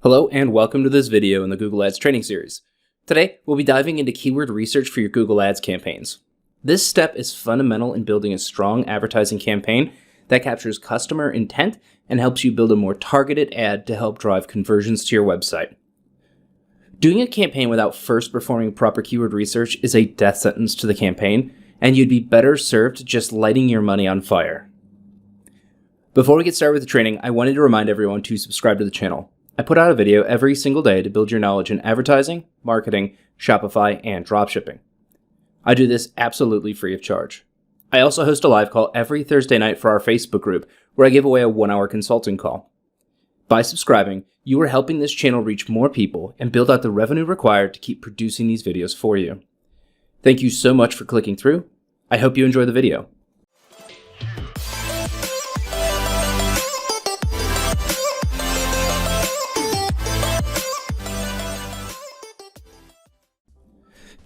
Hello and welcome to this video in the Google Ads training series. Today, we'll be diving into keyword research for your Google Ads campaigns. This step is fundamental in building a strong advertising campaign that captures customer intent and helps you build a more targeted ad to help drive conversions to your website. Doing a campaign without first performing proper keyword research is a death sentence to the campaign, and you'd be better served just lighting your money on fire. Before we get started with the training, I wanted to remind everyone to subscribe to the channel. I put out a video every single day to build your knowledge in advertising, marketing, Shopify, and dropshipping. I do this absolutely free of charge. I also host a live call every Thursday night for our Facebook group where I give away a 1-hour consulting call. By subscribing, you are helping this channel reach more people and build out the revenue required to keep producing these videos for you. Thank you so much for clicking through. I hope you enjoy the video.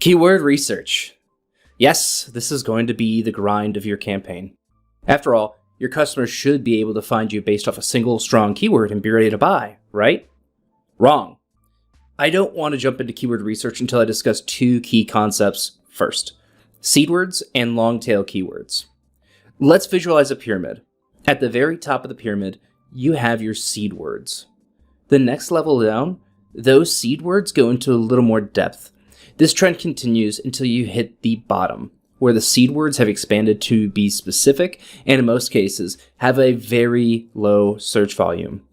Keyword research. Yes, this is going to be the grind of your campaign. After all, your customers should be able to find you based off a single strong keyword and be ready to buy, right? Wrong. I don't want to jump into keyword research until I discuss two key concepts first: seed words and long-tail keywords. Let's visualize a pyramid. At the very top of the pyramid, you have your seed words. The next level down, those seed words go into a little more depth. This trend continues until you hit the bottom, where the seed words have expanded to be specific and in most cases have a very low search volume.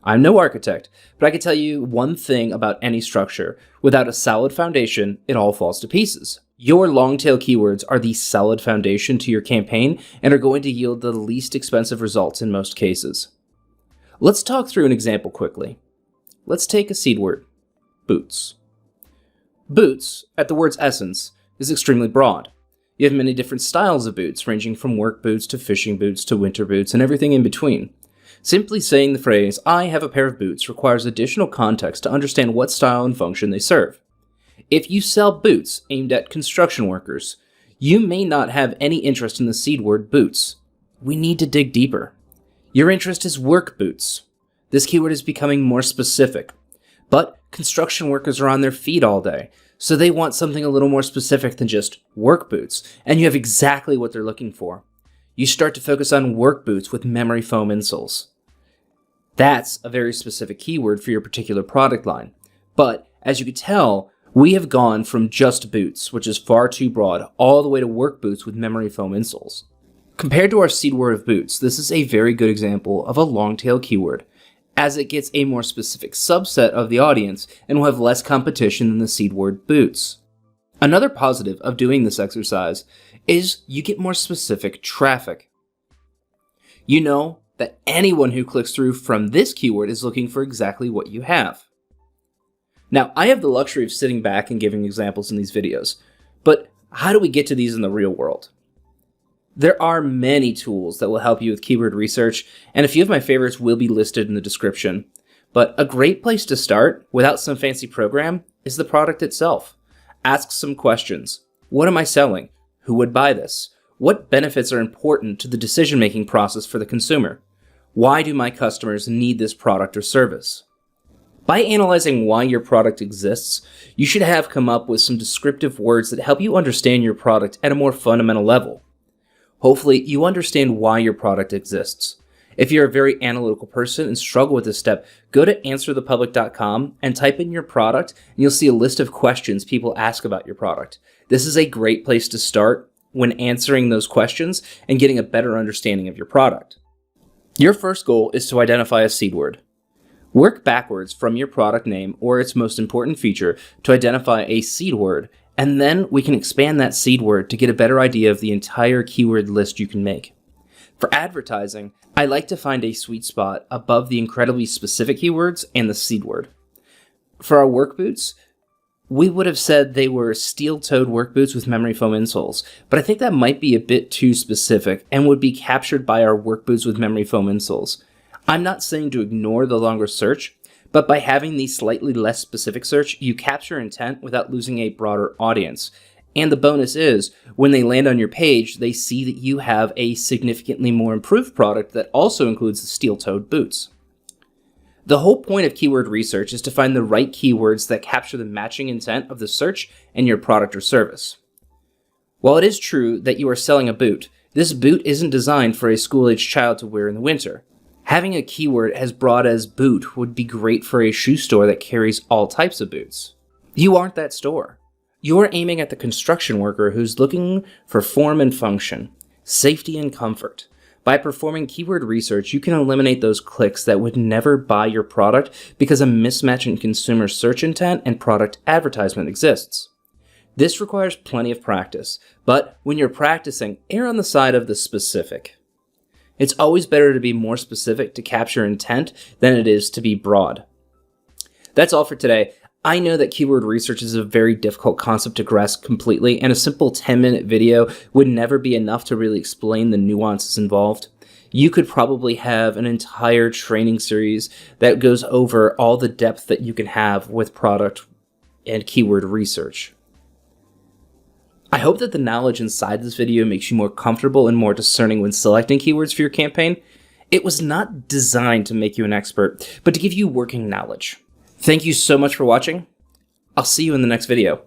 I'm no architect, but I can tell you one thing about any structure. Without a solid foundation, it all falls to pieces. Your long-tail keywords are the solid foundation to your campaign and are going to yield the least expensive results in most cases. Let's talk through an example quickly. Let's take a seed word, boots. Boots, at the word's essence, is extremely broad. You have many different styles of boots, ranging from work boots to fishing boots to winter boots and everything in between. Simply saying the phrase, "I have a pair of boots," requires additional context to understand what style and function they serve. If you sell boots aimed at construction workers, you may not have any interest in the seed word boots. We need to dig deeper. Your interest is work boots. This keyword is becoming more specific. But construction workers are on their feet all day, so they want something a little more specific than just work boots, and you have exactly what they're looking for. You start to focus on work boots with memory foam insoles. That's a very specific keyword for your particular product line. But as you can tell, we have gone from just boots, which is far too broad, all the way to work boots with memory foam insoles. Compared to our seed word of boots, this is a very good example of a long-tail keyword, as it gets a more specific subset of the audience and will have less competition than the seed word boots. Another positive of doing this exercise is you get more specific traffic. You know that anyone who clicks through from this keyword is looking for exactly what you have. Now, I have the luxury of sitting back and giving examples in these videos, but how do we get to these in the real world? There are many tools that will help you with keyword research, and a few of my favorites will be listed in the description. But a great place to start, without some fancy program, is the product itself. Ask some questions. What am I selling? Who would buy this? What benefits are important to the decision-making process for the consumer? Why do my customers need this product or service? By analyzing why your product exists, you should have come up with some descriptive words that help you understand your product at a more fundamental level. Hopefully, you understand why your product exists. If you're a very analytical person and struggle with this step, go to answerthepublic.com and type in your product, and you'll see a list of questions people ask about your product. This is a great place to start when answering those questions and getting a better understanding of your product. Your first goal is to identify a seed word. Work backwards from your product name or its most important feature to identify a seed word, and then we can expand that seed word to get a better idea of the entire keyword list you can make. For advertising, I like to find a sweet spot above the incredibly specific keywords and the seed word. For our work boots, we would have said they were steel-toed work boots with memory foam insoles, but I think that might be a bit too specific and would be captured by our work boots with memory foam insoles. I'm not saying to ignore the longer search, but by having the slightly less specific search, you capture intent without losing a broader audience. And the bonus is, when they land on your page, they see that you have a significantly more improved product that also includes the steel-toed boots. The whole point of keyword research is to find the right keywords that capture the matching intent of the search and your product or service. While it is true that you are selling a boot, this boot isn't designed for a school-aged child to wear in the winter. Having a keyword as broad as boot would be great for a shoe store that carries all types of boots. You aren't that store. You're aiming at the construction worker who's looking for form and function, safety and comfort. By performing keyword research, you can eliminate those clicks that would never buy your product because a mismatch in consumer search intent and product advertisement exists. This requires plenty of practice, but when you're practicing, err on the side of the specific. It's always better to be more specific to capture intent than it is to be broad. That's all for today. I know that keyword research is a very difficult concept to grasp completely, and a simple 10-minute video would never be enough to really explain the nuances involved. You could probably have an entire training series that goes over all the depth that you can have with product and keyword research. I hope that the knowledge inside this video makes you more comfortable and more discerning when selecting keywords for your campaign. It was not designed to make you an expert, but to give you working knowledge. Thank you so much for watching. I'll see you in the next video.